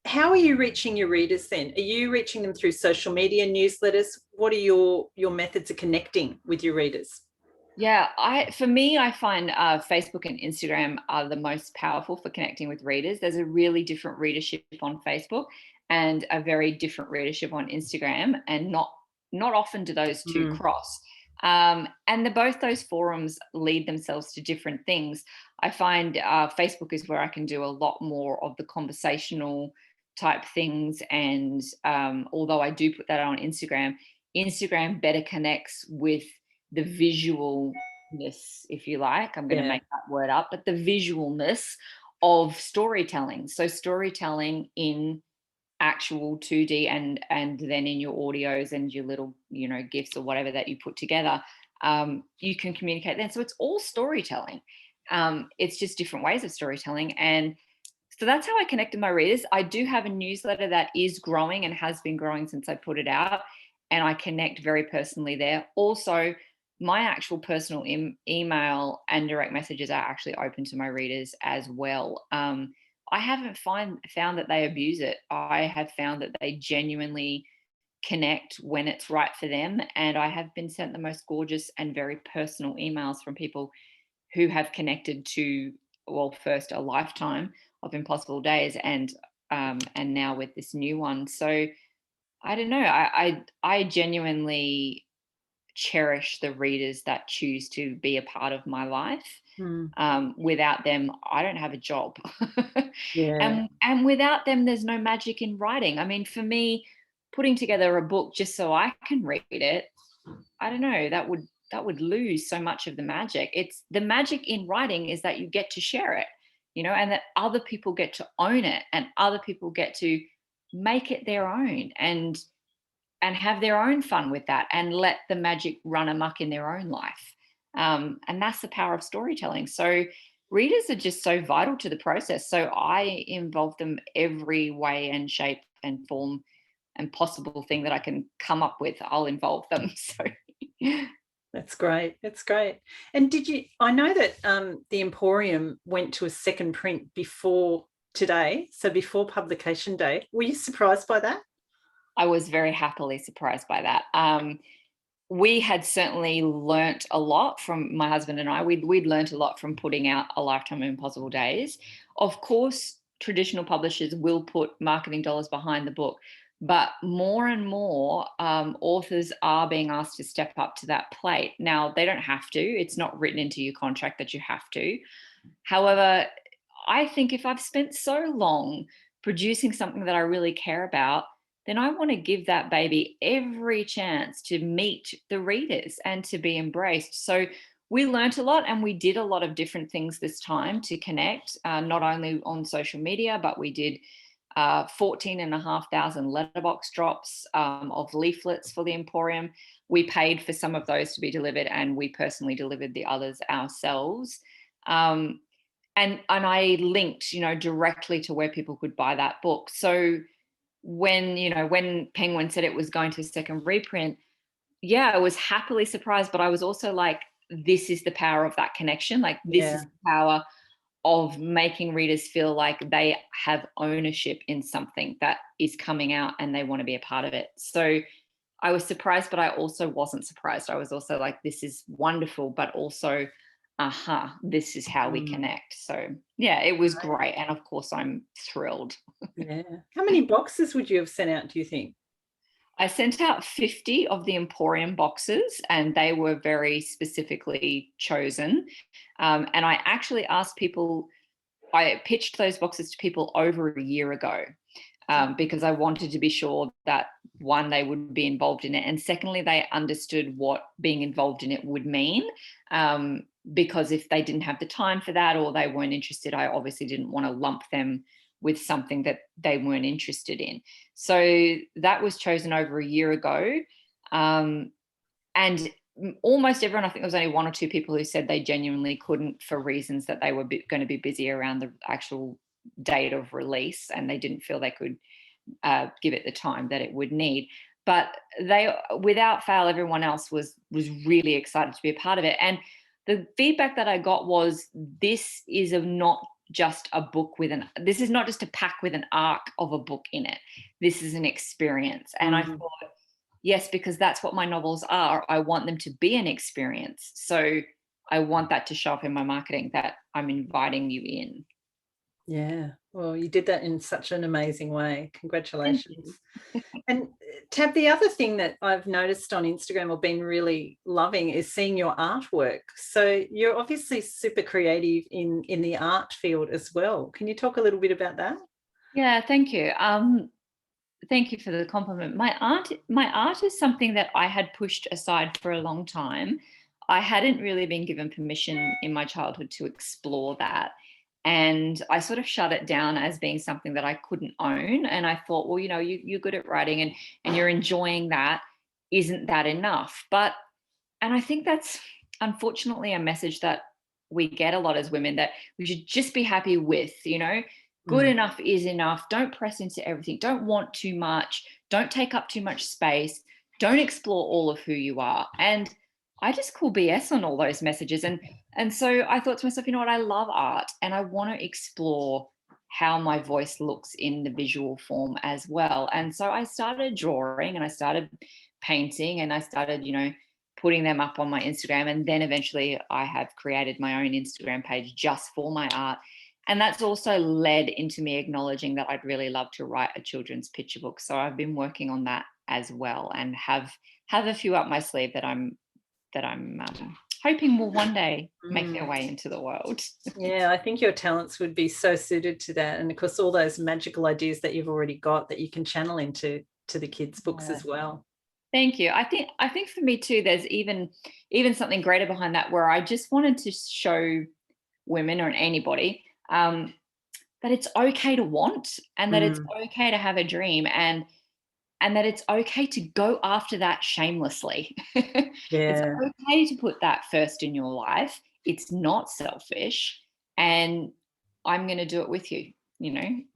how are you reaching your readers then? Are you reaching them through social media, newsletters? What are your methods of connecting with your readers? Yeah, for me, I find Facebook and Instagram are the most powerful for connecting with readers. There's a really different readership on Facebook and a very different readership on Instagram, and not often do those two cross. And both those forums lead themselves to different things. I find Facebook is where I can do a lot more of the conversational type things. And although I do put that on Instagram better connects with the visualness, if you like. I'm going to make that word up, but the visualness of storytelling. So storytelling in actual 2D and then in your audios and your little, GIFs or whatever that you put together, you can communicate then. So it's all storytelling. It's just different ways of storytelling. And so that's how I connect with my readers. I do have a newsletter that is growing and has been growing since I put it out, and I connect very personally there. Also, my actual personal email and direct messages are actually open to my readers as well. I haven't found that they abuse it. I have found that they genuinely connect when it's right for them. And I have been sent the most gorgeous and very personal emails from people who have connected to, well, first a lifetime of Impossible Days, and now with this new one. So I don't know. I genuinely cherish the readers that choose to be a part of my life. Without them, I don't have a job. And without them, there's no magic in writing. I mean, for me, putting together a book just so I can read it, I don't know, that would lose so much of the magic. It's the magic in writing is that you get to share it, and that other people get to own it, and other people get to make it their own and have their own fun with that, and let the magic run amok in their own life. And that's the power of storytelling. So readers are just so vital to the process. So I involve them every way and shape and form and possible thing that I can come up with, I'll involve them. So That's great. That's great. And I know that the Emporium went to a second print before today, so before publication day. Were you surprised by that? I was very happily surprised by that. We had certainly learnt a lot from my husband and I. We'd learnt a lot from putting out A Lifetime of Impossible Days. Of course, traditional publishers will put marketing dollars behind the book, but more and more authors are being asked to step up to that plate. Now, they don't have to. It's not written into your contract that you have to. However, I think if I've spent so long producing something that I really care about, then I want to give that baby every chance to meet the readers and to be embraced. So we learnt a lot, and we did a lot of different things this time to connect, not only on social media, but we did 14,500 letterbox drops of leaflets for the Emporium. We paid for some of those to be delivered, and we personally delivered the others ourselves. And I linked, directly to where people could buy that book. So when Penguin said it was going to a second reprint, yeah, I was happily surprised, but I was also like, this is the power of that connection. Like, this is the power of making readers feel like they have ownership in something that is coming out and they want to be a part of it. So I was surprised, but I also wasn't surprised. I was also like, this is wonderful, but also, this is how we connect. So yeah, it was great. And of course, I'm thrilled. Yeah. How many boxes would you have sent out, do you think? I sent out 50 of the Emporium boxes, and they were very specifically chosen. And I actually asked people, I pitched those boxes to people over a year ago, because I wanted to be sure that, one, they would be involved in it, and secondly, they understood what being involved in it would mean. Because if they didn't have the time for that, or they weren't interested, I obviously didn't want to lump them with something that they weren't interested in. So that was chosen over a year ago. And almost everyone, I think there was only one or two people who said they genuinely couldn't, for reasons that they were going to be busy around the actual date of release, and they didn't feel they could give it the time that it would need. But they, without fail, everyone else was really excited to be a part of it. And the feedback that I got was, this is not just a book this is not just a pack with an arc of a book in it. This is an experience. And I thought, yes, because that's what my novels are. I want them to be an experience. So I want that to show up in my marketing, that I'm inviting you in. Yeah. Well, you did that in such an amazing way. Congratulations. And Tab, the other thing that I've noticed on Instagram, or been really loving, is seeing your artwork. So you're obviously super creative in the art field as well. Can you talk a little bit about that? Yeah, thank you. Thank you for the compliment. My art is something that I had pushed aside for a long time. I hadn't really been given permission in my childhood to explore that. And I sort of shut it down as being something that I couldn't own. And I thought, well, you're good at writing, and you're enjoying that. Isn't that enough? And I think that's unfortunately a message that we get a lot as women, that we should just be happy with, good enough is enough. Don't press into everything. Don't want too much. Don't take up too much space. Don't explore all of who you are. And I just call BS on all those messages. And so I thought to myself, you know what, I love art, and I want to explore how my voice looks in the visual form as well. And so I started drawing, and I started painting, and I started, putting them up on my Instagram. And then eventually I have created my own Instagram page just for my art. And that's also led into me acknowledging that I'd really love to write a children's picture book. So I've been working on that as well, and have a few up my sleeve that I'm hoping will one day make their way into the world. Yeah, I think your talents would be so suited to that. And of course, all those magical ideas that you've already got that you can channel into the kids' books as well. Thank you. I think for me too, there's even something greater behind that, where I just wanted to show women, or anybody, that it's okay to want, and that it's okay to have a dream, and that it's okay to go after that shamelessly. It's okay to put that first in your life. It's not selfish, and I'm going to do it with you.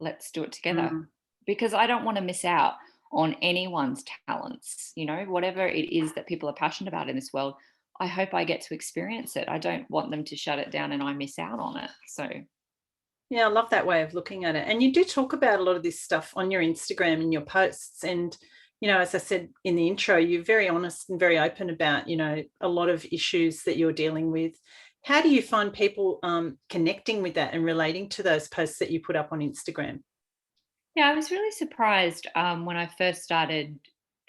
Let's do it together. because I don't want to miss out on anyone's talents, whatever it is that people are passionate about in this world. I hope I get to experience it. I don't want them to shut it down and I miss out on it. So Yeah, I love that way of looking at it. And you do talk about a lot of this stuff on your Instagram and your posts. And, as I said in the intro, you're very honest and very open about, a lot of issues that you're dealing with. How do you find people connecting with that and relating to those posts that you put up on Instagram? yeah, I was really surprised when I first started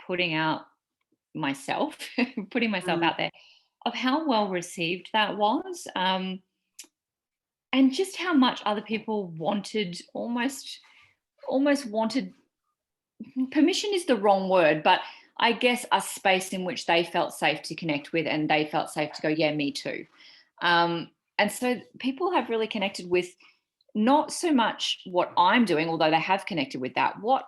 putting out myself, putting myself Mm, out there, of how well received that was. And just how much other people wanted, almost wanted, permission is the wrong word, but I guess a space in which they felt safe to connect with, and they felt safe to go, yeah, me too. And so people have really connected with not so much what I'm doing, although they have connected with that. What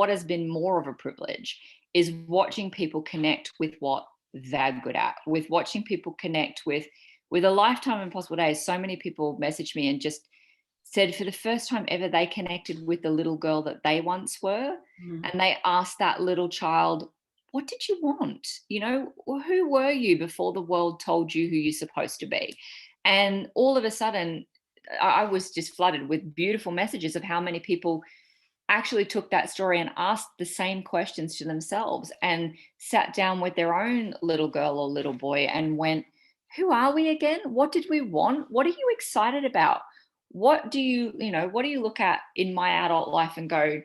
has been more of a privilege is watching people connect with what they're good at, with watching people connect with a lifetime of impossible days. So many people messaged me and just said for the first time ever they connected with the little girl that they once were, mm, and they asked that little child, what did you want? Who were you before the world told you who you're supposed to be? And all of a sudden I was just flooded with beautiful messages of how many people actually took that story and asked the same questions to themselves and sat down with their own little girl or little boy and went, who are we again? What did we want? What are you excited about? What do you look at in my adult life and go,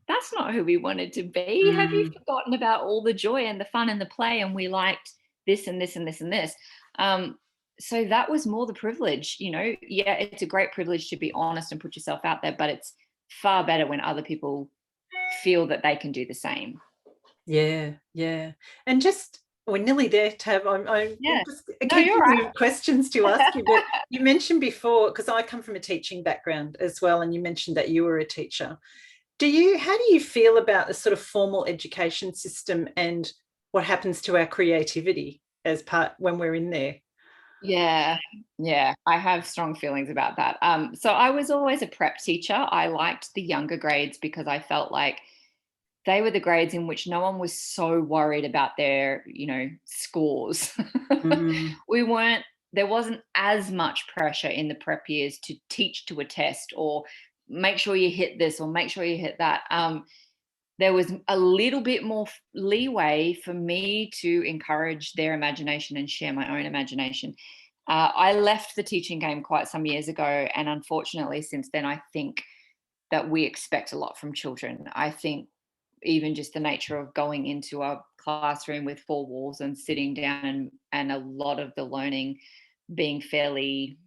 that's not who we wanted to be? Have you mm. forgotten about all the joy and the fun and the play? And we liked this and this and this and this. So that was more the privilege. Yeah, it's a great privilege to be honest and put yourself out there, but it's far better when other people feel that they can do the same. Yeah, yeah. And just we're nearly there, Tab. I'm Yeah. just No, you're keeping right. of questions to ask you, but you mentioned before, because I come from a teaching background as well, and you mentioned that you were a teacher. How do you feel about the sort of formal education system and what happens to our creativity as part when we're in there? Yeah, yeah, I have strong feelings about that. So I was always a prep teacher. I liked the younger grades because I felt like they were the grades in which no one was so worried about their, scores. Mm, we weren't, there wasn't as much pressure in the prep years to teach to a test or make sure you hit this or make sure you hit that. There was a little bit more leeway for me to encourage their imagination and share my own imagination. I left the teaching game quite some years ago, and unfortunately, since then, I think that we expect a lot from children. I think even just the nature of going into a classroom with four walls and sitting down, and a lot of the learning being fairly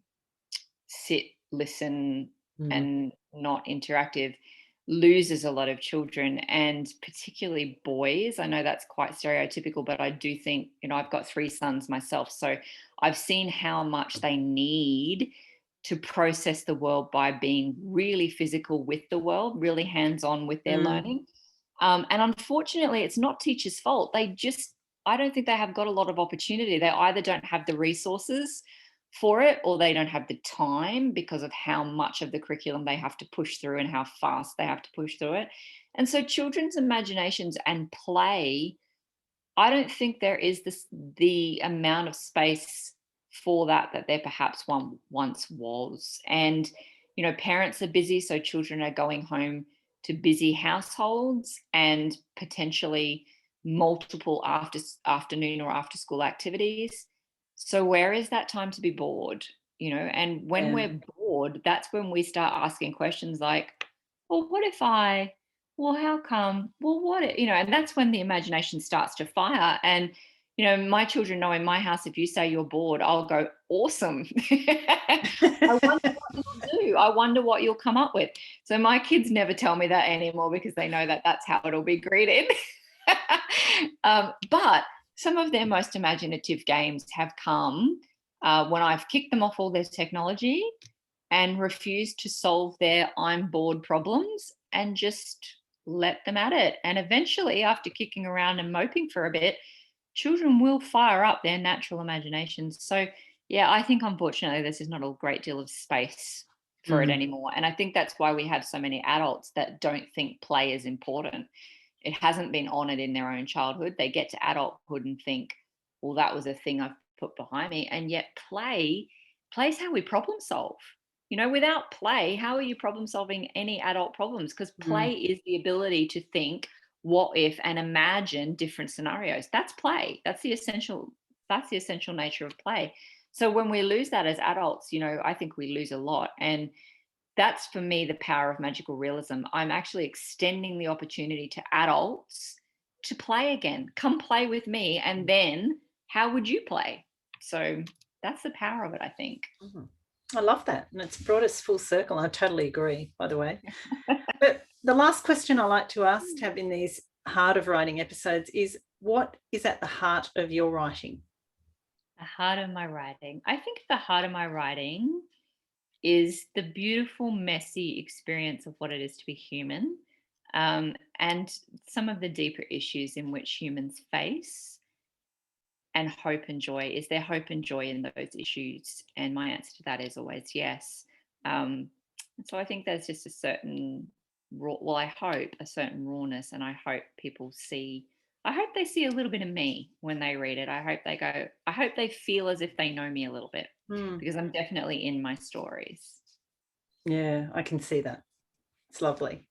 sit, listen, mm, and not interactive loses a lot of children, and particularly boys. I know that's quite stereotypical, but I do think, I've got three sons myself. So I've seen how much they need to process the world by being really physical with the world, really hands on with their mm, learning. And unfortunately, it's not teachers' fault. I don't think they have got a lot of opportunity. They either don't have the resources for it, or they don't have the time because of how much of the curriculum they have to push through and how fast they have to push through it. And so children's imaginations and play, I don't think there is the amount of space for that there perhaps once was. And parents are busy, so children are going home to busy households and potentially multiple afternoon or after school activities. So where is that time to be bored? And when yeah, we're bored, that's when we start asking questions like, well, what if I, well, how come? Well, and that's when the imagination starts to fire. And, my children know in my house, if you say you're bored, I'll go, awesome. I wonder what you'll do. I wonder what you'll come up with. So my kids never tell me that anymore because they know that that's how it'll be greeted. But some of their most imaginative games have come when I've kicked them off all their technology and refused to solve their I'm bored problems and just let them at it. And eventually, after kicking around and moping for a bit, children will fire up their natural imaginations. So, yeah, I think unfortunately, this is not a great deal of space for it anymore. And I think that's why we have so many adults that don't think play is important. It hasn't been honored in their own childhood. They get to adulthood and think, well, that was a thing I've put behind me. And yet play's how we problem solve. Without play, how are you problem solving any adult problems? Because play is the ability to think what if and imagine different scenarios. That's play. That's the essential nature of play. So when we lose that as adults, I think we lose a lot. And that's, for me, the power of magical realism. I'm actually extending the opportunity to adults to play again. Come play with me, and then how would you play? So that's the power of it, I think. I love that. And it's brought us full circle. I totally agree, by the way. But the last question I like to ask, Tab, in these Heart of Writing episodes is, what is at the heart of your writing? The heart of my writing. I think the heart of my writing is the beautiful, messy experience of what it is to be human, and some of the deeper issues in which humans face, and hope and joy. Is there hope and joy in those issues? And my answer to that is always yes. And so I think there's just a certain I hope a certain rawness, and I hope they see a little bit of me when they read it. I hope they feel as if they know me a little bit, because I'm definitely in my stories. Yeah, I can see that. It's lovely.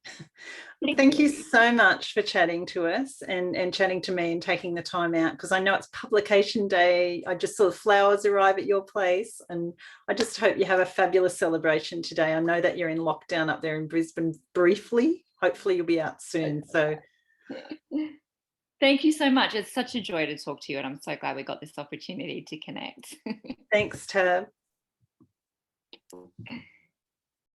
Thank you so much for chatting to us and chatting to me and taking the time out, because I know it's publication day. I just saw the flowers arrive at your place, and I just hope you have a fabulous celebration today. I know that you're in lockdown up there in Brisbane briefly. Hopefully you'll be out soon. So thank you so much. It's such a joy to talk to you, and I'm so glad we got this opportunity to connect. Thanks, Tab.